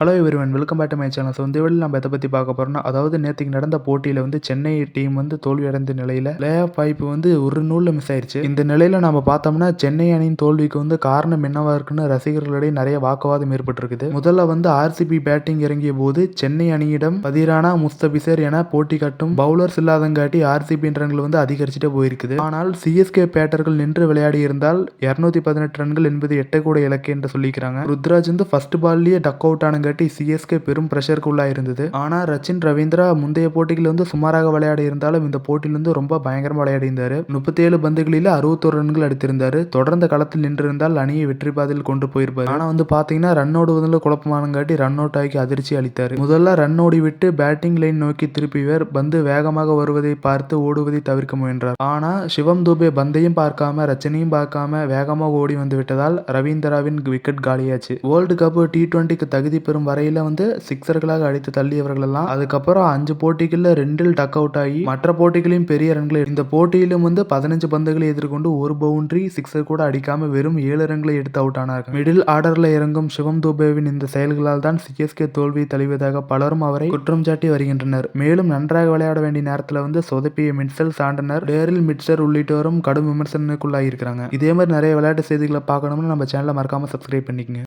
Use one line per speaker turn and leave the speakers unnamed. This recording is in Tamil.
Hello everyone welcome back to my channel. So இந்த வீடியோவில் நம்ம எதை பற்றி பார்க்க போகிறோம்னா, அதாவது நேற்றுக்கு நடந்த போட்டியில் வந்து சென்னை டீம் வந்து தோல்வி அடைந்த நிலையில் பிளே ஆஃப் வாய்ப்பு வந்து ஒரு நூலில் மிஸ் ஆயிடுச்சு. இந்த நிலையில் நம்ம பார்த்தோம்னா சென்னை அணியின் தோல்விக்கு வந்து காரணம் என்னவா இருக்குன்னு ரசிகர்களிடையே நிறைய வாக்குவாதம் ஏற்பட்டிருக்குது. முதல்ல வந்து ஆர்சிபி பேட்டிங் இறங்கிய போது சென்னை அணியிடம் பதிரானா முஸ்தபிசர் என போட்டி காட்டும் பவுலர்ஸ் இல்லாதங்காட்டி ஆர்சிபி ரன்கள் வந்து அதிகரிச்சுட்டே போயிருக்குது. ஆனால் சிஎஸ்கே பேட்டர்கள் நின்று விளையாடி இருந்தால் 218 ரன்கள் என்பது எட்டக்கூட இலக்கு என்று சொல்லிக்கிறாங்க. ருத்ராஜ் வந்து ஃபர்ஸ்ட் பால்லேயே டக் அவுட் ஆன சிஎஸ்கே பெரும் பிரஷருக்கு உள்ளாயிருந்தது. ஆனா ரச்சின் ரவீந்திரா முந்தைய போட்டிகள் வந்து சுமாராக விளையாடி இருந்தாலும் இந்த போட்டியில் வந்து ரொம்ப பயங்கரமா விளையாடி இருந்தாரு. 37 பந்துகளில் 61 ரன்கள் அடித்திருந்தாரு. தொடர்ந்து களத்தில் நின்றிருந்தால் அணியை வெற்றி பாதையில் கொண்டு போயிருப்பாரு. ஆனா வந்து பாத்தீங்கன்னா ரன் ஓடுவதில் குழப்பமானங்காட்டி ரன் அவுட் ஆகி அதிர்ச்சி அளித்தார். முதல்ல ரன் ஓடி விட்டு பேட்டிங் லைன் நோக்கி திருப்பியவர் பந்து வேகமாக வருவதை பார்த்து ஓடுவதை தவிர்க்க முயன்றார். ஆனா சிவம் தூபே பந்தையும் பார்க்காம ரச்சனையும் பார்க்காம வேகமாக ஓடி வந்து விட்டதால் ரவீந்திராவின் விக்கெட் காலியாச்சு. வேர்ல்டு கப் T20க்கு தகுதி பெறும் வரையில வந்து சிக்ஸர்களாக அடித்து தள்ளியவர்கள் எல்லாம் அதுக்கப்புறம் 5 போட்டிகளில் 2 டக் அவுட் ஆகி மற்ற போட்டிகளையும் பெரிய ரன்களை இந்த போட்டியிலும் வந்து 15 பந்துகளை எதிர்கொண்டு ஒரு பவுண்டரி சிக்ஸர் கூட அடிக்காம வெறும் 7 ரன்களை எடுத்து அவுட் ஆனார்கள். மிடில் ஆர்டர்ல இறங்கும் சிவம் தூபேவின் இந்த செயல்களால் தான் சிஎஸ்கே தோல்வியை தழுவியதாக பலரும் அவரை குற்றம் சாட்டி வருகின்றனர். மேலும் நன்றாக விளையாட வேண்டிய நேரத்தில் வந்து சொதப்பிய மிட்சல் சாண்டனர், டேரில் மிட்சர் உள்ளிட்டோரும் கடும் விமர்சனக்குள்ளாகி இருக்கிறாங்க. இதே மாதிரி நிறைய விளையாட்டு செய்திகளை பார்க்கணும்னு நம்ம சேனலை மறக்காம சப்ஸ்கிரைப் பண்ணிக்கங்க.